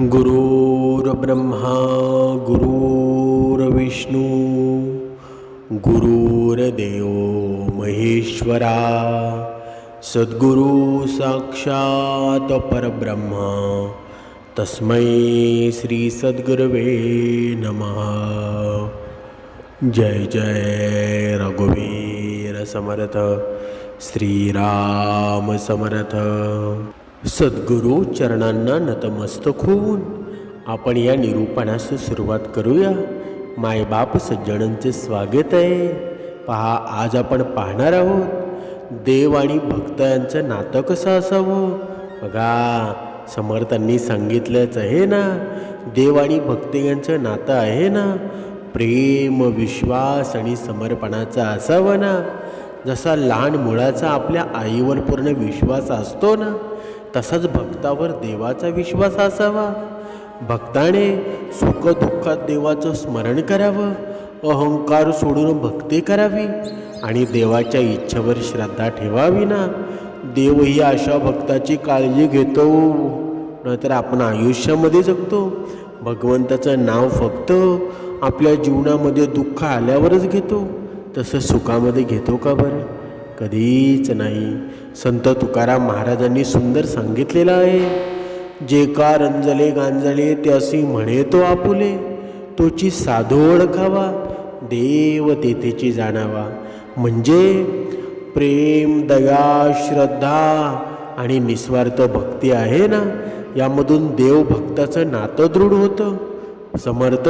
गुरुर्ब्रह्मा गुरुर्विष्णू गुरुर्देव महेश्वरा सद्गुरु साक्षात परब्रह्मा तस्मै श्री सद्गुरवे नमः। जय जय रघुवीर समर्थ श्रीराम समर्थ। सद्गुरु चरणांना नतमस्तक होऊन आपण या निरूपणास सुरुवात करूया। मायबाप सज्जनांचे स्वागत आहे। पहा, आज आपण पाहणार आहोत देव आणि भक्त यांचं नातं कसं असावं। बघा, समर्थांनी सांगितलंच आहे ना, देव आणि भक्त यांचं नातं आहे ना, प्रेम विश्वास आणि समर्पणाचं असावं ना। जसा लहान मुलाचा आपल्या आईवर पूर्ण विश्वास असतो ना, तसाच भक्तावर देवाचा विश्वास असावा। भक्ताने सुखदुःखात देवाचं स्मरण करावं, अहंकार सोडून भक्ती करावी आणि देवाच्या इच्छेवर श्रद्धा ठेवावी ना। देवही अशा भक्ताची काळजी घेतो, नाहीतर आपण आयुष्यामध्ये जगतो। भगवंताचं नाव फक्त आपल्या जीवनामध्ये दुःख आल्यावरच घेतो, तसं सुखामध्ये घेतो का बरं? कधीच नाही। संत तुकाराम महाराजांनी सुंदर सांगितलेलं आहे, जे का रंजले गांजले त्यासी म्हणे तो आपुले, तोची साधू ओळखावा देव तेथेची जाणावा। म्हणजे प्रेम दया श्रद्धा आणि निस्वार्थ भक्ती आहे ना, यामधून देव भक्ताचं नातं दृढ होतं। समर्थ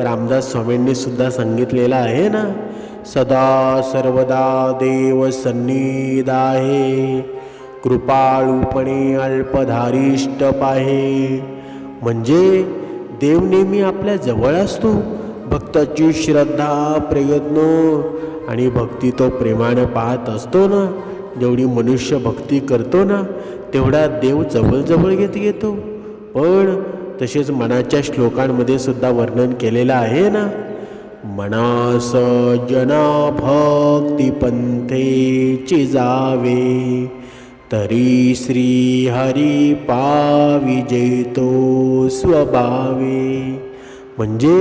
रामदास स्वामींनी सुद्धा सांगितलेलं आहे ना, सदा सर्वदा देव सन्निध आहे, कृपाळूपणे अल्पधारिष्ट पाहे। म्हणजे देव नेहमी आपल्या जवळ असतो। भक्ताची श्रद्धा प्रयत्न आणि भक्ती तो प्रेमाने पाहत असतो ना। जेवढी मनुष्य भक्ती करतो ना, तेवढा देव जवळ घेतो। पण तसेच मनाच्या श्लोकांमध्ये सुद्धा वर्णन केलेलं आहे ना, मनास जना भक्ती पंथेची जावे, तरी श्री हरी पावी जेतो स्वभावे। म्हणजे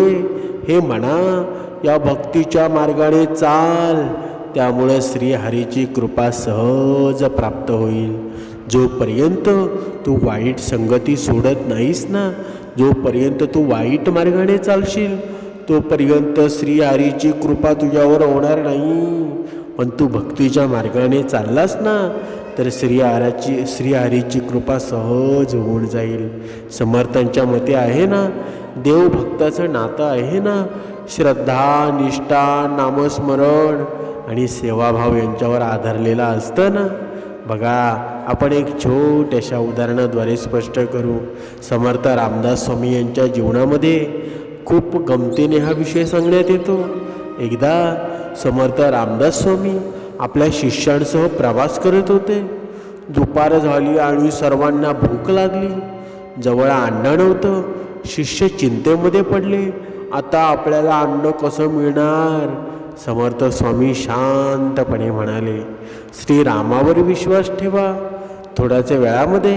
हे मना, या भक्तीच्या मार्गाने चाल, त्यामुळे श्रीहरीची कृपा सहज प्राप्त होईल। जोपर्यंत तू वाईट संगती सोडत नाहीस ना, जोपर्यंत तू वाईट मार्गाने चालशील, तोपर्यंत श्रीहरीची कृपा तुझ्यावर होणार नाही। पण तू भक्तीच्या मार्गाने चाललास ना, तर श्रीहरीची कृपा सहज होऊन जाईल। समर्थांच्या मते आहे ना, देव भक्ताचं नातं आहे ना, श्रद्धा निष्ठा नामस्मरण आणि सेवाभाव यांच्यावर आधारलेलं असतं ना। बघा, आपण एक छोट्याशा उदाहरणाद्वारे स्पष्ट करू। समर्थ रामदास स्वामी यांच्या जीवनामध्ये खूप गमतीने हा विषय सांगण्यात येतो। एकदा समर्थ रामदास स्वामी आपल्या शिष्यांसह प्रवास करत होते। दुपार झाली आणि सर्वांना भूक लागली। जवळ अन्न नव्हतं। शिष्य चिंतेमध्ये पडले, आता आपल्याला अन्न कसं मिळणार? समर्थ स्वामी शांतपणे म्हणाले, श्रीरामावर विश्वास ठेवा। थोड्याच वेळामध्ये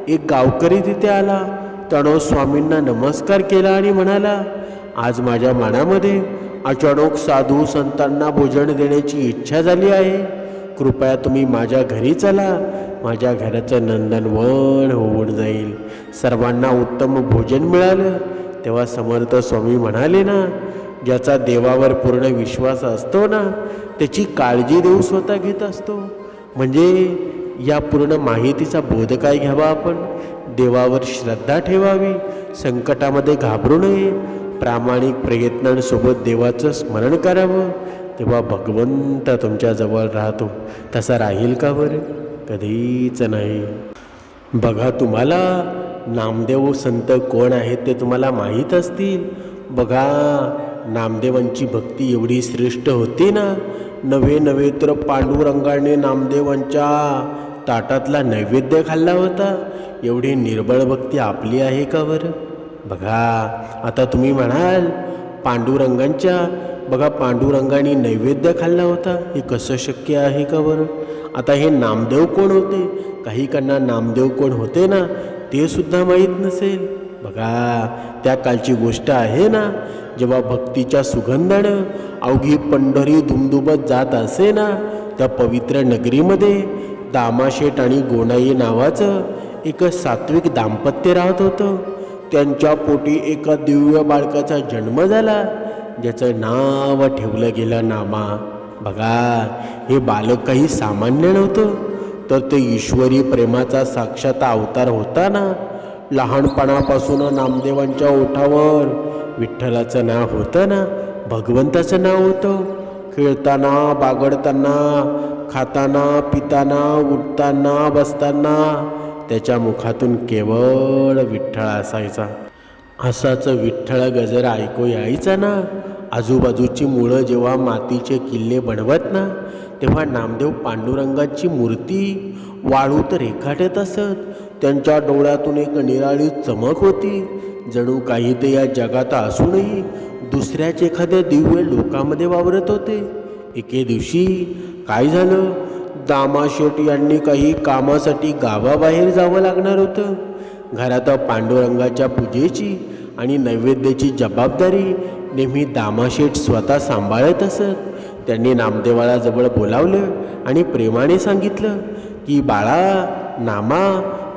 एक गावकरी तिथे आला। त्यानं स्वामींना नमस्कार केला आणि म्हणाला, आज माझ्या मनामध्ये अचानक साधू संतांना भोजन देण्याची इच्छा झाली आहे। कृपया तुम्ही माझ्या घरी चला, माझ्या घराचं नंदनवन होऊन जाईल। सर्वांना उत्तम भोजन मिळालं। तेव्हा समर्थ स्वामी म्हणाले ना, ज्याचा देवावर पूर्ण विश्वास असतो ना, त्याची काळजी देव स्वतः घेत असतो। म्हणजे या पूर्ण माहितीचा बोध काय घ्यावा आपण? देवावर श्रद्धा ठेवावी, संकटामध्ये घाबरू नये, प्रामाणिक प्रयत्नांसोबत देवाचं स्मरण करावं, तेव्हा भगवंत तुमच्या जवळ राहतो। तसा राहील का बरं? कधीच नाही। बघा, तुम्हाला नामदेव संत कोण आहेत ते तुम्हाला माहीत असतील। बघा, नामदेवांची भक्ती एवढी श्रेष्ठ होती ना, नवे तर पांडुरंगाने नामदेवांच्या ताटातला नैवेद्य खाल्ला होता। एवढी निर्बळ भक्ती आपली आहे का बरं? बघा, आता तुम्ही म्हणाल पांडुरंगाने नैवेद्य खाल्ला होता, हे कसं शक्य आहे का बरं? आता हे नामदेव कोण होते? काही काहींना नामदेव कोण होते ना, ते सुद्धा माहीत नसेल। बघा, त्या कालची गोष्ट आहे ना, जेव्हा भक्तीच्या सुगंधानं अवघी पंढरी दुमदुमत जात असे ना, त्या पवित्र नगरीमध्ये दामाशेठ आणि गोनाई नावाचं एक सात्विक दाम्पत्य राहत होतं. त्यांच्या पोटी एका दिव्य बाळकाचा जन्म झाला, ज्याचं नाव ठेवलं गेलं नामा. बघा, हे बालक काही सामान्य नव्हतं, तर ते ईश्वरी प्रेमाचा साक्षात अवतार होता ना. लहानपणापासून नामदेवांच्या ओठावर विठ्ठलाचं नाव होतं ना, भगवंताचं नाव होतं. खेळताना, बागडताना, खाताना, पिताना, उठताना, बसताना त्याच्या मुखातून केवळ विठ्ठल असायचा. असाच विठ्ठल गजर ऐकू यायचा ना. आजूबाजूची मुळं जेव्हा मातीचे किल्ले बनवत ना, तेव्हा नामदेव पांडुरंगाची मूर्ती वाळूत रेखाटत असत. त्यांच्या डोळ्यातून एक निराळी चमक होती, जणू काही ते या जगात असूनही दुसऱ्याच एखाद्या दिव्य लोकामध्ये वावरत होते. एके दिवशी काय झालं, दामाशेठ यांनी काही कामासाठी गावाबाहेर जावं लागणार होतं. घरात पांडुरंगाच्या पूजेची आणि नैवेद्याची जबाबदारी नेहमी दामाशेठ स्वतः सांभाळत असत. त्यांनी नामदेवाला जवळ बोलावलं आणि प्रेमाने सांगितलं की, बाळा नामा,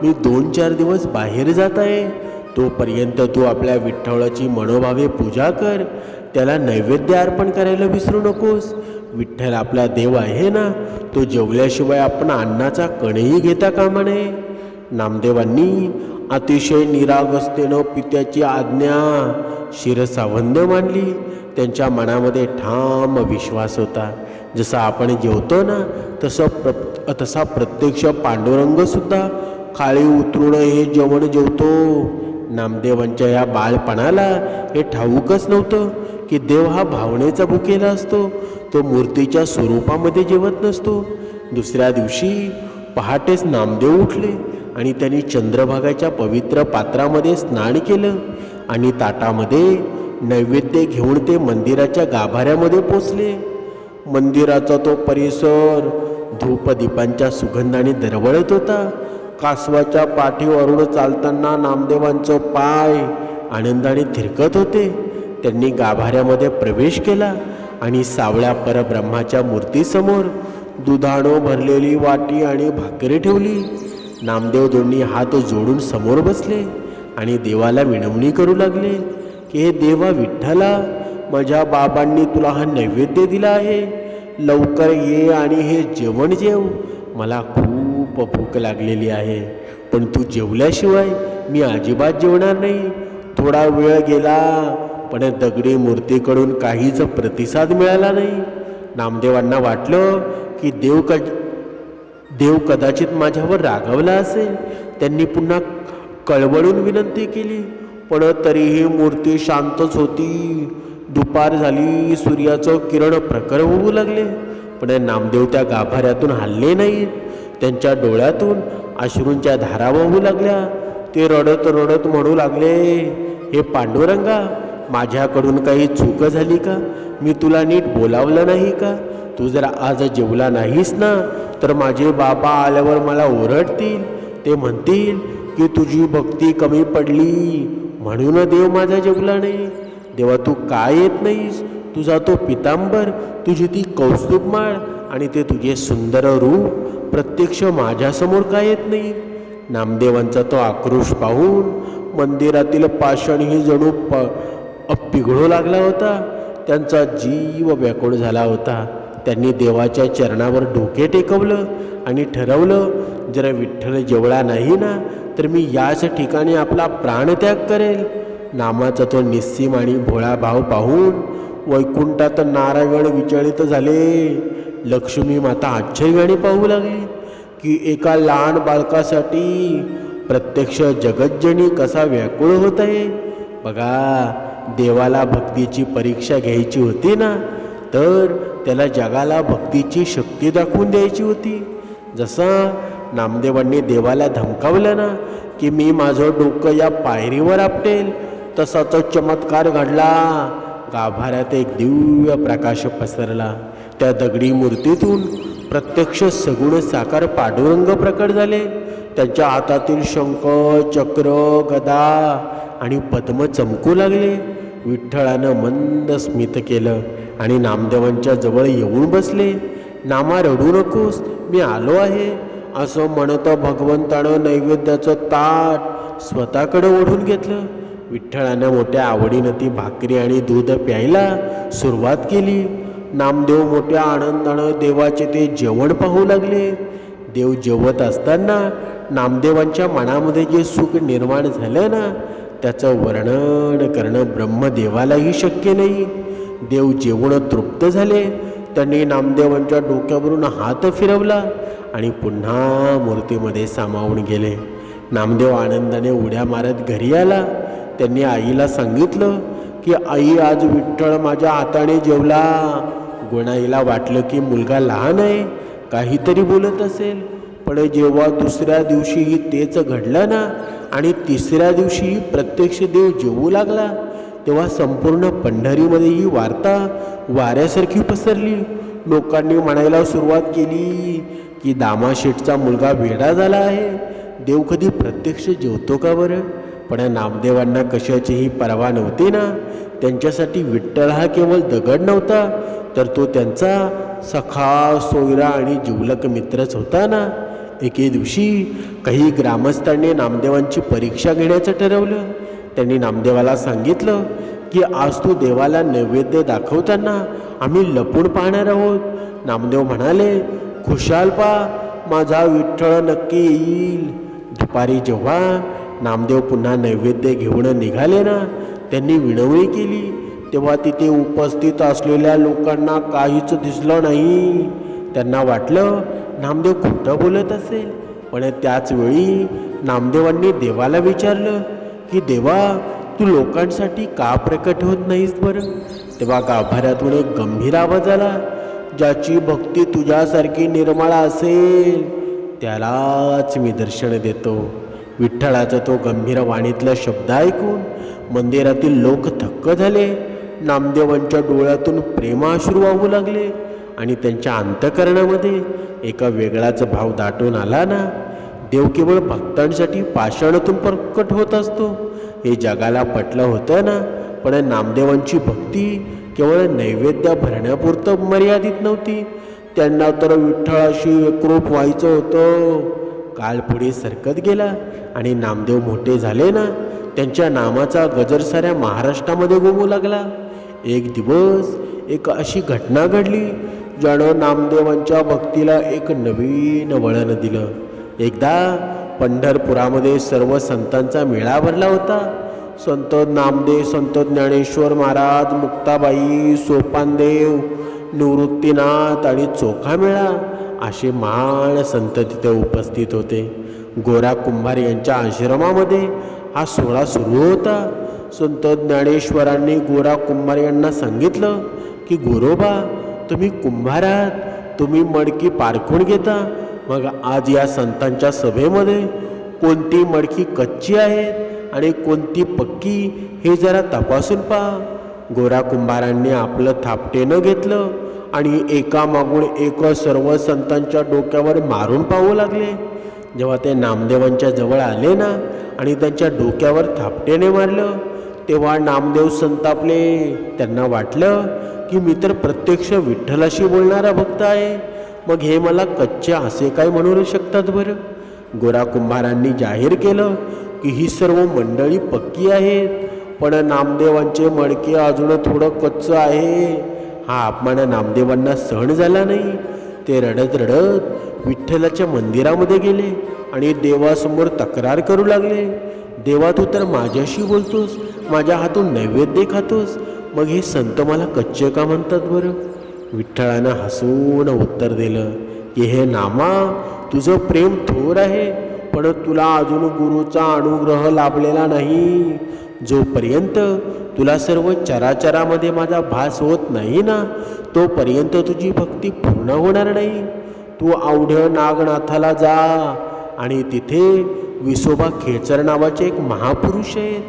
मी 2-4 दिवस बाहेर जात आहे. तोपर्यंत तू आपल्या विठ्ठलाची मनोभावे पूजा कर. त्याला नैवेद्य अर्पण करायला विसरू नकोस. विठ्ठल आपला देव आहे ना, तो जेवल्याशिवाय आपण अन्नाचा कणही घेता कामा नये. नामदेवांनी अतिशय निरागसतेनं पित्याची आज्ञा शिरसावंद मानली. त्यांच्या मनामध्ये ठाम विश्वास होता, जसा आपण जेवतो ना, तसा प्रत्यक्ष पांडुरंगसुद्धा खाली उतरून हे जेवण जेवतो. नामदेवांच्या या बाळपणाला हे ठाऊकच नव्हतं की देव हा भावनेचा भुकेला असतो, तो मूर्तीच्या स्वरूपामध्ये जेवत नसतो. दुसऱ्या दिवशी पहाटेच नामदेव उठले आणि त्यांनी चंद्रभागाच्या पवित्र पात्रामध्ये स्नान केलं आणि ताटामध्ये नैवेद्य घेऊन ते मंदिराच्या गाभाऱ्यामध्ये पोचले. मंदिराचा तो परिसर धूपदीपांच्या सुगंधाने दरवळत होता. कासवाच्या पाठीवरून चालताना नामदेवांचं पाय आनंदाने थिरकत होते. त्यांनी गाभाऱ्यामध्ये प्रवेश केला आणि सावळ्या परब्रह्माच्या मूर्तीसमोर दुधाणं भरलेली वाटी आणि भाकरी ठेवली. नामदेव दोन्ही हात जोडून समोर बसले आणि देवाला विनवणी करू लागले की, हे देवा विठ्ठला, माझ्या बाबांनी तुला हा नैवेद्य दिला आहे. लवकर ये आणि हे जेवण जेव. मला खूप भूक लागलेली आहे, पण तू जेवल्याशिवाय मी अजिबात जेवणार नाही. थोडा वेळ गेला, पण दगडी मूर्तीकडून काहीच प्रतिसाद मिळाला नाही. नामदेवांना वाटलं की देव कदाचित माझ्यावर रागावला असेल. त्यांनी पुन्हा कळवळून विनंती केली, पण तरीही मूर्ती शांतच होती. दुपार झाली, सूर्याचं किरण प्रखर होऊ लागले, पण नामदेव त्या गाभाऱ्यातून हलले नाहीत. त्यांच्या डोळ्यातून अश्रूंच्या धारा वाहू लागल्या. ते रडत रडत म्हणू लागले, हे पांडुरंगा, माझ्याकडून काही चूक झाली का? मी तुला नीट बोलावलं नाही का? तू जर आज जेवला नाहीस ना, तर माझे बाबा आल्यावर मला ओरडतील. ते म्हणतील की तुझी भक्ती कमी पडली म्हणून देव माझा जेवला नाही. देवा, तू काय येत नाहीस? तुझा तो पितांबर, तुझी ती कौस्तुभमाळ आणि ते तुझे सुंदर रूप प्रत्यक्ष माझ्यासमोर काय येत नाही? नामदेवांचा तो आक्रोश पाहून मंदिरातील पाषाणही जणू पिघळू लागला होता. त्यांचा जीव व्याकुळ झाला होता. त्यांनी देवाच्या चरणावर डोके टेकवलं आणि ठरवलं, जर विठ्ठल जेवला नाही ना, तर मी याच ठिकाणी आपला प्राणत्याग करेल. नामाचा तो निस्सीम आणि भोळा भाव पाहून वैकुंठात नारायण विचलित झाले. लक्ष्मी माता आश्चर्याने पाहू लागली की एका लहान बालकासाठी प्रत्यक्ष जगज्जनी कसा व्याकुळ होत आहे. बघा, देवाला भक्तीची परीक्षा घ्यायची होती ना, तर त्याला जगाला भक्तीची शक्ती दाखवून द्यायची होती. जसं नामदेवांनी देवाला धमकावलं ना की मी माझं डोकं या पायरीवर आपटेल, तसाच चमत्कार घडला. गाभाऱ्यात एक दिव्य प्रकाश पसरला. त्या दगडी मूर्तीतून प्रत्यक्ष सगुण साकार पांडुरंग प्रकट झाले. त्यांच्या हातातील शंख, चक्र, गदा आणि पद्म चमकू लागले. विठ्ठलानं मंद स्मित केलं आणि नामदेवांच्या जवळ येऊन बसले. नामा, रडू नकोस, मी आलो आहे, असं म्हणत भगवंतानं नैवेद्याचं ताट स्वतःकडे ओढून घेतलं. विठ्ठलानं मोठ्या आवडीनं ती भाकरी आणि दूध प्यायला सुरुवात केली. नामदेव मोठ्या आनंदानं देवाचे ते जेवण पाहू लागले. देव जेवत असताना नामदेवांच्या मनामध्ये जे सुख निर्माण झालं ना, त्याचं वर्णन करणं ब्रह्मदेवालाही शक्य नाही. देव जेवण तृप्त झाले. त्यांनी नामदेवांच्या डोक्यावरून हात फिरवला आणि पुन्हा मूर्तीमध्ये सामावून गेले. नामदेव आनंदाने उड्या मारत घरी आला. त्यांनी आईला सांगितलं की आई, आज विठ्ठल माझ्या हाताने जेवला. गुणाईला वाटलं की मुलगा लहान आहे, काहीतरी बोलत असेल. पण जेव्हा दुसऱ्या दिवशीही तेच घडलं ना आणि तिसऱ्या दिवशीही प्रत्यक्ष देव जेवू लागला, तेव्हा संपूर्ण पंढरीमध्ये ही वार्ता वाऱ्यासारखी पसरली. लोकांनी म्हणायला सुरुवात केली की दामाशेठचा मुलगा वेडा झाला आहे. देव कधी प्रत्यक्ष जेवतो का बरं? पण नामदेवांना कशाचीही पर्वा नव्हती ना. त्यांच्यासाठी विठ्ठल हा केवळ दगड नव्हता, तर तो त्यांचा सखा, सोयरा आणि जिवलक मित्रच होता ना. एके दिवशी काही ग्रामस्थांनी नामदेवांची परीक्षा घेण्याचं ठरवलं. त्यांनी नामदेवाला सांगितलं की आज तू देवाला नैवेद्य दाखवताना आम्ही लपून पाहणार आहोत. नामदेव म्हणाले, खुशाल पा, माझा विठ्ठल नक्की येईल. दुपारी जेव्हा नामदेव पुन्हा नैवेद्य घेऊन निघाले ना, त्यांनी विनवणी केली. तेव्हा तिथे उपस्थित असलेल्या लोकांना काहीच दिसलं नाही. त्यांना वाटलं नामदेव खोटं बोलत असेल. पण त्याच वेळी नामदेवांनी देवाला विचारलं की देवा, तू लोकांसाठी का प्रकट होत नाहीस बरं? तेव्हा गाभाऱ्यातून एक गंभीर आवाज आला, ज्याची भक्ती तुझ्यासारखी निर्मळ असेल त्यालाच मी दर्शन देतो. विठ्ठलाचा तो गंभीर वाणीतला शब्द ऐकून मंदिरातील लोक थक्क झाले. नामदेवांच्या डोळ्यातून प्रेमाश्रू वाहू लागले आणि त्यांच्या अंतःकरणामध्ये एका वेगळाच भाव दाटून आला ना. देव केवळ भक्तांसाठी पाषाणातून प्रकट होत असतो हे जगाला पटलं होतं ना. पण नामदेवांची भक्ती केवळ नैवेद्य भरण्यापुरतं मर्यादित नव्हती. त्यांना तर विठ्ठलाशी एकरूप व्हायचं होतं. काळ पुढे सरकत गेला आणि नामदेव मोठे झाले ना. त्यांच्या नामाचा गजर साऱ्या महाराष्ट्रामध्ये घुमू लागला. एक दिवस एक अशी घटना घडली ज्यानं नामदेवांच्या भक्तीला एक नवीन वळण दिलं. एकदा पंढरपुरामध्ये सर्व संतांचा मेळा भरला होता. संत नामदेव, संत ज्ञानेश्वर महाराज, मुक्ताबाई, सोपानदेव, निवृत्तीनाथ आणि चोखामेळा असे महान संत तिथे उपस्थित होते. गोरा कुंभार यांच्या आश्रमामध्ये हा सोहळा सुरू होता. संत ज्ञानेश्वरांनी गोरा कुंभार यांना सांगितलं की गोरोबा, तुम्ही कुंभार आहात, तुम्ही मडकी पारखून घेता. मग आज या संतांच्या सभेमध्ये कोणती मडकी कच्ची आहेत आणि कोणती पक्की हे जरा तपासून पहा. गोरा कुंभारांनी आपलं थापटेनं घेतलं आणि एकामागून एक सर्व संतांच्या डोक्यावर मारून पाहू लागले. जेव्हा ते नामदेवांच्या जवळ आले ना आणि त्यांच्या डोक्यावर थापटेने मारलं, तेव्हा नामदेव संतापले. त्यांना वाटलं की मी तर प्रत्यक्ष विठ्ठलाशी बोलणारा भक्त आहे, मग हे मला कच्चे असे काय म्हणू शकतात बरं? गोरा कुंभारांनी जाहीर केलं की ही सर्व मंडळी पक्की आहेत, पण नामदेवांचे मडके अजून थोडं कच्चं आहे. हा अपमान नामदेवांना सहन झाला नाही. ते रडत रडत विठ्ठलाच्या मंदिरामध्ये गेले आणि देवासमोर तक्रार करू लागले, देवा, तू तर माझ्याशी बोलतोस, माझ्या हातून नैवेद्य खातोस, मग हे संत मला कच्चे का म्हणतात बरं? विठ्ठलानं हसून उत्तर दिलं की हे नामा, तुझं प्रेम थोर आहे, पण तुला अजून गुरुचा अनुग्रह लाभलेला नाही. जोपर्यंत तुला सर्व चराचरामध्ये माझा भास होत नाही ना, तोपर्यंत तुझी भक्ती पूर्ण होणार नाही. तू अवढ्य नागनाथाला जा आणि तिथे विसोबा खेचर नावाचे एक महापुरुष आहेत,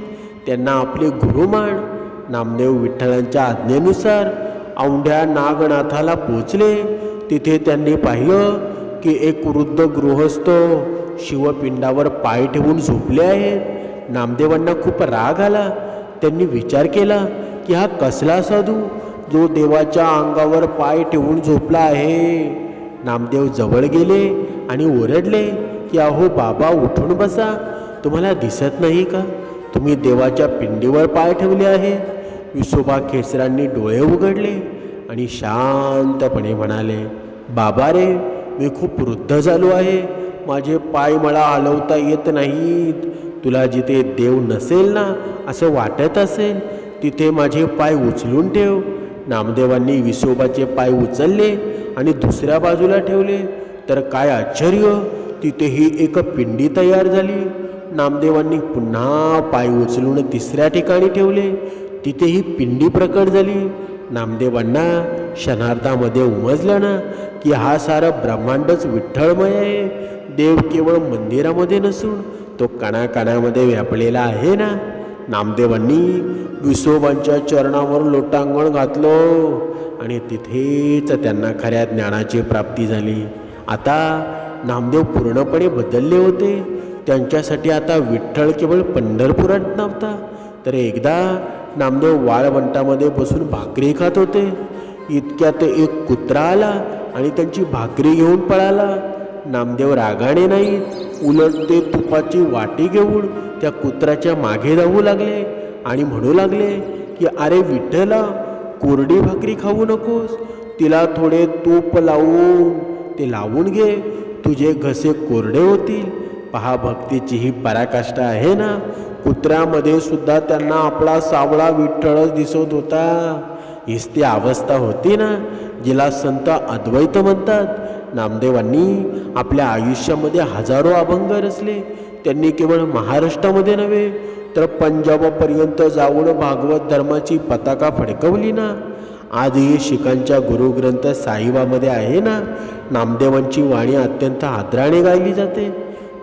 त्यांना आपले गुरु मान. नामदेव विठ्ठलांच्या आज्ञेनुसार औंढ्या नागनाथाला पोचले. तिथे त्यांनी पाहिलं की एक वृद्ध गृहस्थ शिवपिंडावर पाय ठेवून झोपले आहेत. नामदेवांना खूप राग आला. त्यांनी विचार केला की हा कसला साधू जो देवाच्या अंगावर पाय ठेवून झोपला आहे. नामदेव जवळ गेले आणि ओरडले की अहो बाबा, उठून बसा. तुम्हाला दिसत नाही का तुम्ही देवाच्या पिंडीवर पाय ठेवले आहेत? विसोबा खेचरांनी डोळे उघडले आणि शांतपणे म्हणाले, बाबा रे, मी खूप वृद्ध झालो आहे. माझे पाय मला हलवता येत नाहीत. तुला जिथे देव नसेल ना असं वाटत असेल तिथे माझे पाय उचलून ठेव. नामदेवांनी विसोबाचे पाय उचलले आणि दुसऱ्या बाजूला ठेवले तर काय आश्चर्य, तिथेही एक पिंडी तयार झाली. नामदेवांनी पुन्हा पाय उचलून तिसऱ्या ठिकाणी ठेवले, तिथेही पिंडी प्रकट झाली. नामदेवांना क्षणार्धामध्ये उमजलं ना की हा सारा ब्रह्मांडच विठ्ठलमय आहे. देव केवळ मंदिरामध्ये नसून तो कणाकणामध्ये व्यापलेला आहे ना. नामदेवांनी विसोबांच्या चरणावर लोटांगण घातलं आणि तिथेच त्यांना खऱ्या ज्ञानाची प्राप्ती झाली. आता नामदेव पूर्णपणे बदलले होते. त्यांच्यासाठी आता विठ्ठल केवळ पंढरपुरात नव्हता, तर एकदा नामदेव वाळवंटामध्ये बसून भाकरी खात होते. इतक्यात एक कुत्रा आला आणि त्यांची भाकरी घेऊन पळाला. नामदेव रागाने नाही, उलट ते तुपाची वाटी घेऊन त्या कुत्र्याच्या मागे धावू लागले आणि म्हणू लागले की अरे विठ्ठला, कोरडी भाकरी खाऊ नकोस, तिला थोडे तूप लावून ते लावून घे, तुझे घसे कोरडे होतील. पहा, भक्तीची ही पराकाष्ठा आहे ना. कुत्र्यामध्ये सुद्धा त्यांना आपला सावळा विठ्ठलच दिसत होता. हीच ती अवस्था होती ना जिला संत अद्वैत म्हणतात. नामदेवांनी आपल्या आयुष्यामध्ये हजारो अभंग रचले. त्यांनी केवळ महाराष्ट्रामध्ये नव्हे तर पंजाबपर्यंत जाऊन भागवत धर्माची पताका फडकवली ना. आजही शिखांच्या गुरुग्रंथ साहिबामध्ये आहे ना, नामदेवांची वाणी अत्यंत आदराने गायली जाते.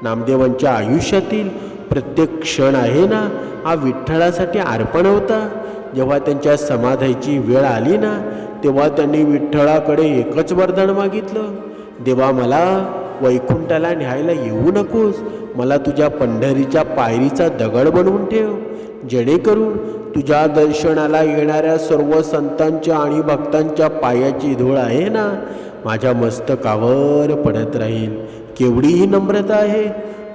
नामदेवांच्या आयुष्यातील प्रत्येक क्षण आहे ना हा विठ्ठलासाठी अर्पण होता. जेव्हा त्यांच्या समाधीची वेळ आली ना तेव्हा त्यांनी विठ्ठलाकडे एकच वरदान मागितलं, देवा, मला वैकुंठाला न्यायला येऊ नकोस, मला तुझ्या पंढरीच्या पायरीचा दगड बनवून ठेव, जेणेकरून तुझ्या दर्शनाला येणाऱ्या सर्व संतांच्या आणि भक्तांच्या पायाची धूळ आहे ना माझ्या मस्तकावर पडत राहील. केवढी ही नम्रता आहे.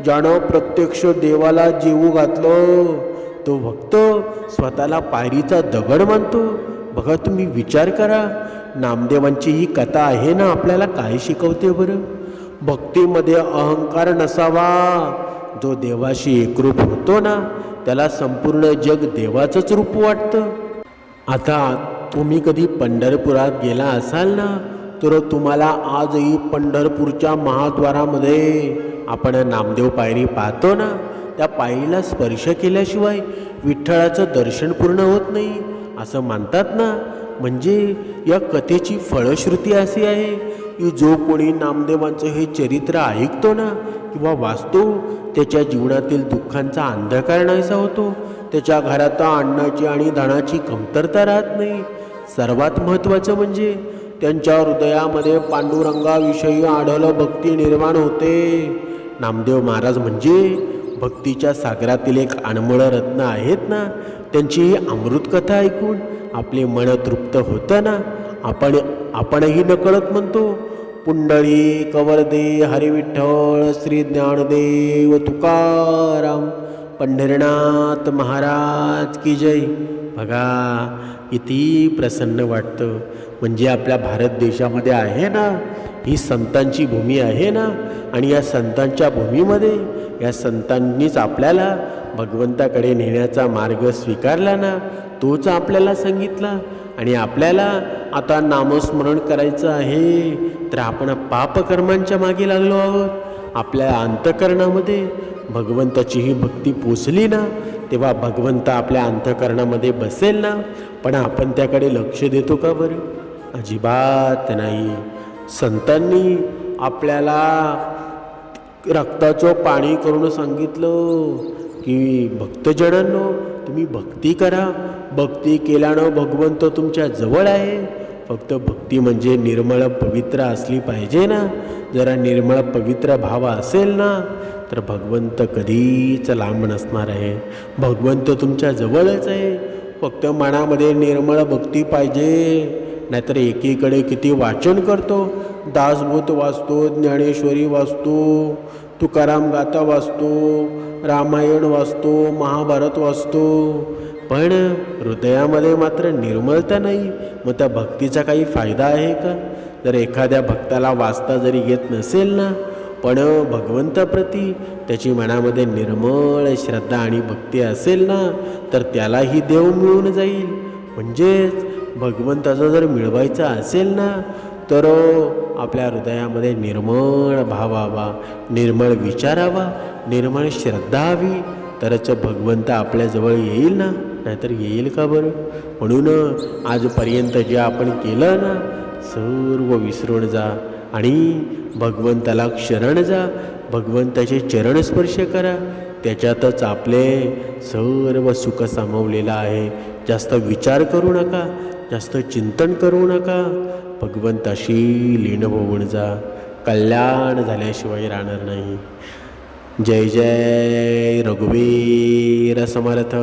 ज्यानं प्रत्यक्ष देवाला जीव घातलं तो भक्त स्वतःला पायरीचा दगड मानतो. बघा, तुम्ही विचार करा. नामदेवांची ही कथा आहे ना आपल्याला काय शिकवते बरं? भक्तीमध्ये अहंकार नसावा. जो देवाशी एकरूप होतो ना त्याला संपूर्ण जग देवाचंच रूप वाटतं. आता तुम्ही कधी पंढरपुरात गेला असाल ना तर तुम्हाला आजही पंढरपूरच्या महाद्वारामध्ये आपण नामदेव पायरी पाहतो ना, त्या पायरीला स्पर्श केल्याशिवाय विठ्ठलाचं दर्शन पूर्ण होत नाही असं मानतात ना. म्हणजे या कथेची फलश्रुती अशी आहे की जो कोणी नामदेवांचं हे चरित्र ऐकतो ना किंवा वाचतो त्याच्या जीवनातील दुःखांचा अंधकार नाहीसा होतो. त्याच्या घरात अन्नाची आणि धनाची कमतरता राहत नाही. सर्वात महत्त्वाचं म्हणजे त्यांच्या हृदयामध्ये पांडुरंगाविषयी आढळ भक्ती निर्माण होते. नामदेव महाराज म्हणजे भक्तीच्या सागरातील एक अनमोल रत्न आहेत ना. त्यांची ही अमृतकथा ऐकून आपले मन तृप्त होतं ना. आपणही नकळत म्हणतो, पुंडलिक वरदे हरी विठ्ठल श्री ज्ञानदेव तुकाराम पंढरीनाथ महाराज की जय. बघा किती प्रसन्न वाटतं. म्हणजे आपल्या भारत देशामध्ये आहे ना ही संतांची भूमी आहे ना, आणि या संतांच्या भूमीमध्ये या संतांनीच आपल्याला भगवंताकडे नेण्याचा मार्ग स्वीकारला ना, तोच आपल्याला सांगितला. आणि आपल्याला आता नामस्मरण करायचं आहे तर आपण पापकर्मांच्या मागे लागलो आहोत. आपल्या अंतःकरणामध्ये भगवंताची ही भक्ती पोचली ना तेव्हा भगवंत आपल्या अंतःकरणामध्ये बसेल ना. पण आपण त्याकडे लक्ष देतो का बरं? अजिबात नाही. संतांनी आपल्याला रक्ताचं पाणी करून सांगितलं की भक्तजनांनो तुम्ही भक्ती करा. भक्ती केल्यानं भगवंत तुमच्या जवळ आहे. फक्त भक्ती म्हणजे निर्मळ पवित्र असली पाहिजे ना. जरा निर्मळ पवित्र भाव असेल ना तर भगवंत कधीच लांब नसणार आहे. भगवंत तुमच्या जवळच आहे. फक्त मनामध्ये निर्मळ भक्ती पाहिजे. नाहीतर एकीकडे किती वाचन करतो, दासबोध वाचतो, ज्ञानेश्वरी वाचतो, तुकाराम गाथा वाचतो, रामायण वाचतो, महाभारत वाचतो, पण हृदयामध्ये मात्र निर्मलता नाही. मग त्या भक्तीचा काही फायदा आहे का? जर एखाद्या भक्ताला वाचता जरी येत नसेल ना, पण भगवंताप्रती त्याची मनामध्ये निर्मळ श्रद्धा आणि भक्ती असेल ना, तर त्यालाही देव मिळून जाईल. म्हणजेच भगवंताचं जर मिळवायचं असेल ना, तर आपल्या हृदयामध्ये निर्मळ भाव हवा, निर्मळ विचार हवा, निर्मळ श्रद्धा हवी, तरच भगवंत आपल्याजवळ येईल ना. नाहीतर येईल का बरं? म्हणून आजपर्यंत जे आपण केलं ना, सर्व विसरून जा आणि भगवंताला शरण जा. भगवंताचे चरणस्पर्श करा. त्याच्यातच आपले सर्व सुख सामावलेलं आहे. जास्त विचार करू नका, जास्त चिंतन करू नका. भगवंताशी लीन होऊन जा. कल्याण झाल्याशिवाय राहणार नाही. जय जय रघुवीर समर्थ.